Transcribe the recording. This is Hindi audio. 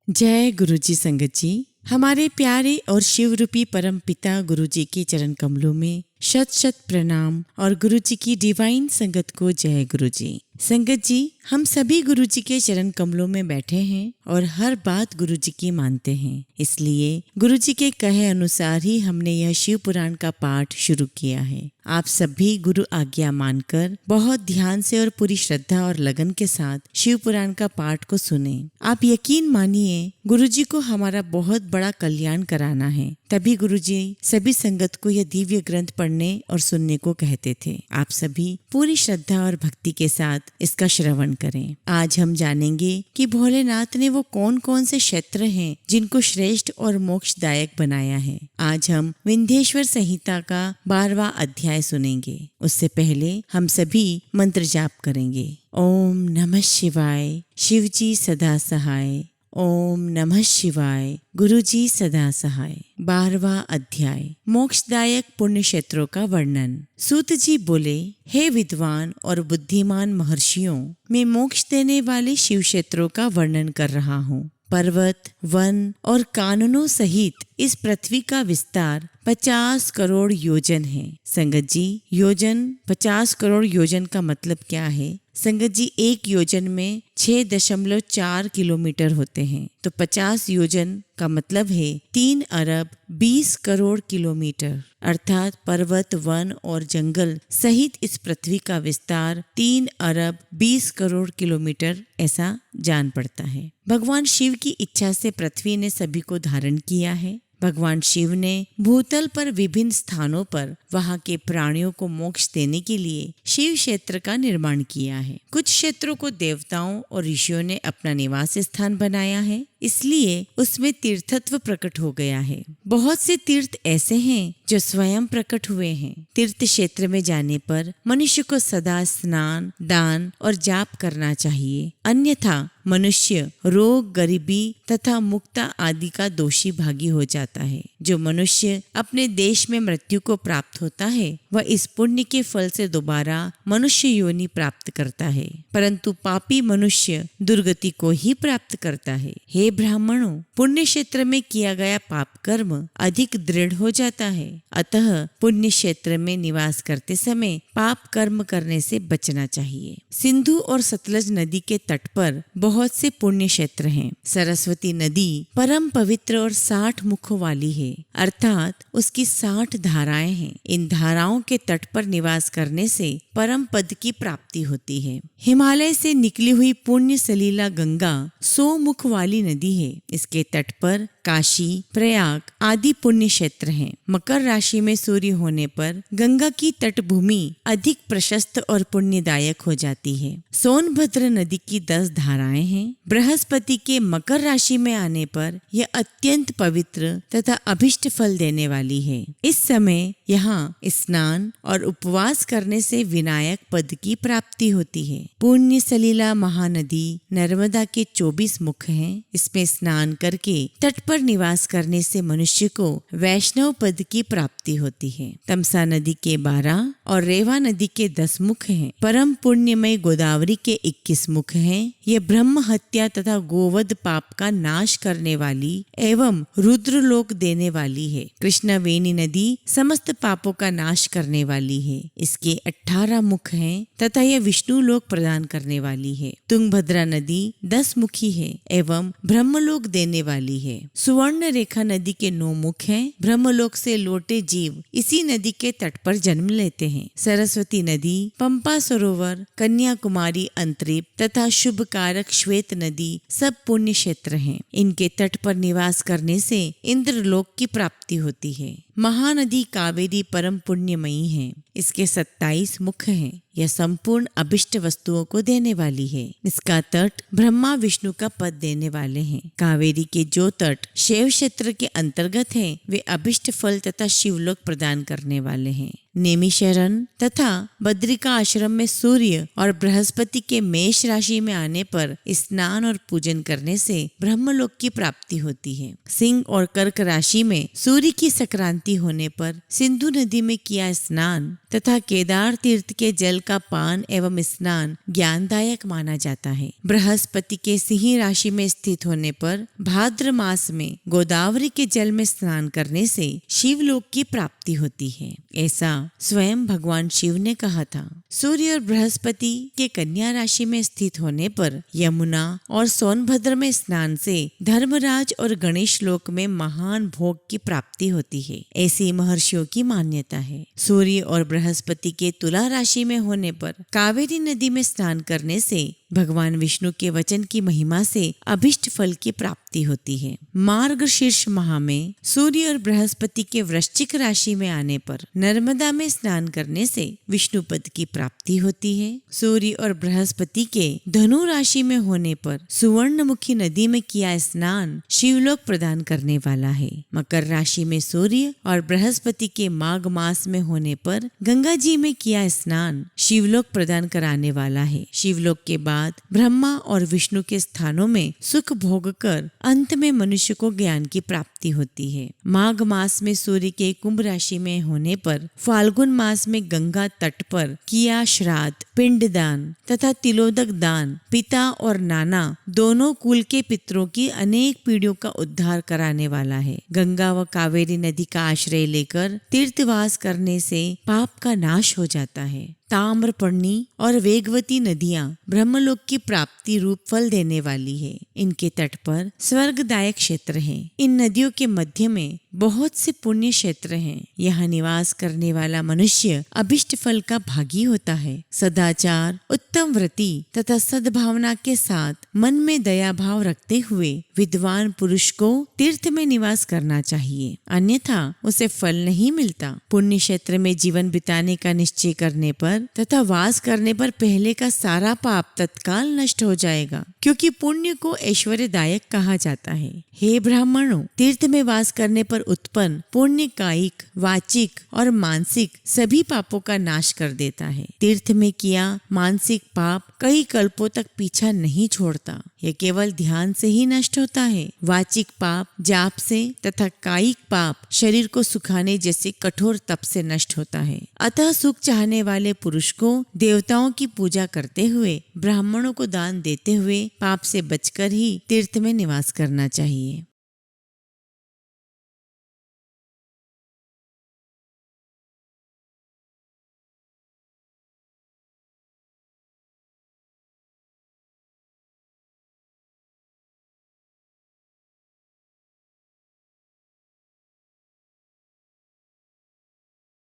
जय गुरु जी संगत जी। हमारे प्यारे और शिव रूपी परम पिता गुरु जी के चरण कमलों में शत शत प्रणाम और गुरु जी की डिवाइन संगत को जय गुरु जी। संगत जी, हम सभी गुरु जी के चरण कमलों में बैठे हैं और हर बात गुरु जी की मानते हैं। इसलिए गुरु जी के कहे अनुसार ही हमने यह शिव पुराण का पाठ शुरू किया है। आप सभी गुरु आज्ञा मानकर बहुत ध्यान से और पूरी श्रद्धा और लगन के साथ शिव पुराण का पाठ को सुने। आप यकीन मानिए, गुरु जी को हमारा बहुत बड़ा कल्याण कराना है, तभी गुरु जी सभी संगत को यह दिव्य ग्रंथ पढ़ने और सुनने को कहते थे। आप सभी पूरी श्रद्धा और भक्ति के साथ इसका श्रवण करें। आज हम जानेंगे कि भोलेनाथ ने वो कौन कौन से क्षेत्र हैं जिनको श्रेष्ठ और मोक्षदायक बनाया है। आज हम विंध्येश्वर संहिता का 12वां अध्याय सुनेंगे। उससे पहले हम सभी मंत्र जाप करेंगे। ओम नमः शिवाय, शिव जी सदा सहाय। ओम नमः शिवाय, गुरु जी सदा सहाय। 12वां अध्याय, मोक्षदायक पुण्य क्षेत्रों का वर्णन। सूत जी बोले, हे विद्वान और बुद्धिमान महर्षियों, मैं मोक्ष देने वाले शिव क्षेत्रों का वर्णन कर रहा हूँ। पर्वत, वन और काननों सहित इस पृथ्वी का विस्तार 50 करोड़ योजन है। संगत जी, योजन 50 करोड़ योजन का मतलब क्या है? संगत जी, एक योजन में 6.4 किलोमीटर होते हैं, तो 50 योजन का मतलब है 3 अरब 20 करोड़ किलोमीटर। अर्थात पर्वत, वन और जंगल सहित इस पृथ्वी का विस्तार 3 अरब 20 करोड़ किलोमीटर ऐसा जान पड़ता है। भगवान शिव की इच्छा से पृथ्वी ने सभी को धारण किया है। भगवान शिव ने भूतल पर विभिन्न स्थानों पर वहाँ के प्राणियों को मोक्ष देने के लिए शिव क्षेत्र का निर्माण किया है। कुछ क्षेत्रों को देवताओं और ऋषियों ने अपना निवास स्थान बनाया है, इसलिए उसमें तीर्थत्व प्रकट हो गया है। बहुत से तीर्थ ऐसे हैं जो स्वयं प्रकट हुए हैं। तीर्थ क्षेत्र में जाने पर मनुष्य को सदा स्नान, दान और जाप करना चाहिए, अन्यथा मनुष्य रोग, गरीबी तथा मुक्ता आदि का दोषी भागी हो जाता है। जो मनुष्य अपने देश में मृत्यु को प्राप्त होता है, वह इस पुण्य के फल से दोबारा मनुष्य योनि प्राप्त करता है, परंतु पापी मनुष्य दुर्गति को ही प्राप्त करता है। हे ब्राह्मणों, पुण्य क्षेत्र में किया गया पाप कर्म अधिक दृढ़ हो जाता है, अतः पुण्य क्षेत्र में निवास करते समय पाप कर्म करने से बचना चाहिए। सिंधु और सतलज नदी के तट पर बहुत से पुण्य क्षेत्र हैं। सरस्वती नदी परम पवित्र और 60 मुखों वाली है, अर्थात उसकी 60 धाराएं हैं। इन धाराओं के तट पर निवास करने से परम पद की प्राप्ति होती है। हिमालय से निकली हुई पुण्य सलीला गंगा 100 मुख वाली नदी है। इसके तट पर काशी, प्रयाग आदि पुण्य क्षेत्र हैं। मकर राशि में सूर्य होने पर गंगा की तटभूमि अधिक प्रशस्त और पुण्यदायक हो जाती है। सोनभद्र नदी की 10 धाराएं हैं। बृहस्पति के मकर राशि में आने पर यह अत्यंत पवित्र तथा अभिष्ट फल देने वाली है। इस समय यहाँ स्नान और उपवास करने से विनायक पद की प्राप्ति होती है। पुण्य सलीला महानदी नर्मदा के 24 मुख हैं। इसमें स्नान करके तट पर निवास करने से मनुष्य को वैष्णव पद की प्राप्ति होती है। तमसा नदी के 12 और रेवा नदी के 10 मुख हैं। परम पुण्यमय गोदावरी के 21 मुख हैं। ये ब्रह्म हत्या तथा गोवध पाप का नाश करने वाली एवं रुद्रलोक देने वाली है। कृष्णवेणी नदी समस्त पापों का नाश करने वाली है। इसके 18 मुख हैं तथा यह विष्णु लोक प्रदान करने वाली है। तुंगभद्रा नदी 10 मुखी है एवं ब्रह्मलोक देने वाली है। सुवर्ण रेखा नदी के 9 मुख हैं। ब्रह्मलोक से लौटे जीव इसी नदी के तट पर जन्म लेते हैं। सरस्वती नदी, पंपा सरोवर, कन्याकुमारी अंतरिप तथा शुभ कारक श्वेत नदी सब पुण्य क्षेत्र हैं। इनके तट पर निवास करने से इंद्रलोक की प्राप्ति होती है। महानदी कावेरी परम पुण्यमयी है। इसके 27 मुख हैं। यह संपूर्ण अभिष्ट वस्तुओं को देने वाली है। इसका तट ब्रह्मा विष्णु का पद देने वाले हैं। कावेरी के जो तट शैव क्षेत्र के अंतर्गत हैं, वे अभिष्ट फल तथा शिवलोक प्रदान करने वाले हैं। नेमिशरण तथा बद्रिका आश्रम में सूर्य और बृहस्पति के मेष राशि में आने पर स्नान और पूजन करने से ब्रह्मलोक की प्राप्ति होती है। सिंह और कर्क राशि में सूर्य की संक्रांति होने पर सिंधु नदी में किया स्नान तथा केदार तीर्थ के जल का पान एवं स्नान ज्ञानदायक माना जाता है। बृहस्पति के सिंह राशि में स्थित होने पर भाद्र मास में गोदावरी के जल में स्नान करने से शिवलोक की प्राप्ति होती है, ऐसा स्वयं भगवान शिव ने कहा था। सूर्य और बृहस्पति के कन्या राशि में स्थित होने पर यमुना और सोनभद्र में स्नान से धर्मराज और गणेश लोक में महान भोग की प्राप्ति होती है, ऐसी महर्षियों की मान्यता है। सूर्य और बृहस्पति के तुला राशि में होने पर कावेरी नदी में स्नान करने से भगवान विष्णु के वचन की महिमा से अभिष्ट फल की प्राप्ति होती है। मार्गशीर्ष माह में सूर्य और बृहस्पति के वृश्चिक राशि में आने पर नर्मदा में स्नान करने से विष्णु पद की प्राप्ति होती है। सूर्य और बृहस्पति के धनु राशि में होने पर सुवर्णमुखी नदी में किया स्नान शिवलोक प्रदान करने वाला है। मकर राशि में सूर्य और बृहस्पति के माघ मास में होने पर गंगा जी में किया स्नान शिवलोक प्रदान कराने वाला है। शिवलोक के बाद ब्रह्मा और विष्णु के स्थानों में सुख भोग कर अंत में मनुष्य को ज्ञान की प्राप्ति होती है। माघ मास में सूर्य के कुंभ राशि में होने पर फाल्गुन मास में गंगा तट पर किया श्राद्ध, पिंडदान तथा तिलोदक दान पिता और नाना दोनों कुल के पितरों की अनेक पीढ़ियों का उद्धार कराने वाला है। गंगा व कावेरी नदी का आश्रय लेकर तीर्थवास करने से पाप का नाश हो जाता है। ताम्रपर्णी और वेगवती नदियां ब्रह्मलोक की प्राप्ति रूप फल देने वाली है। इनके तट पर स्वर्गदायक क्षेत्र हैं। इन नदियों के मध्य में बहुत से पुण्य क्षेत्र हैं। यहाँ निवास करने वाला मनुष्य अभिष्ट फल का भागी होता है। सदाचार, उत्तम व्रति तथा सद्भावना के साथ मन में दया भाव रखते हुए विद्वान पुरुष को तीर्थ में निवास करना चाहिए, अन्यथा उसे फल नहीं मिलता। पुण्य क्षेत्र में जीवन बिताने का निश्चय करने पर तथा वास करने पर पहले का सारा पाप तत्काल नष्ट हो जाएगा, क्योंकि पुण्य को ऐश्वर्यदायक कहा जाता है। हे ब्राह्मणों, तीर्थ में वास करने पर उत्पन्न पुण्य कायिक, वाचिक और मानसिक सभी पापों का नाश कर देता है। तीर्थ में किया मानसिक पाप कई कल्पों तक पीछा नहीं छोड़ता, यह केवल ध्यान से ही नष्ट होता है। वाचिक पाप जाप से तथा कायिक पाप शरीर को सुखाने जैसे कठोर तप से नष्ट होता है। अतः सुख चाहने वाले पुरुष को देवताओं की पूजा करते हुए, ब्राह्मणों को दान देते हुए पाप से बचकर ही तीर्थ में निवास करना चाहिए।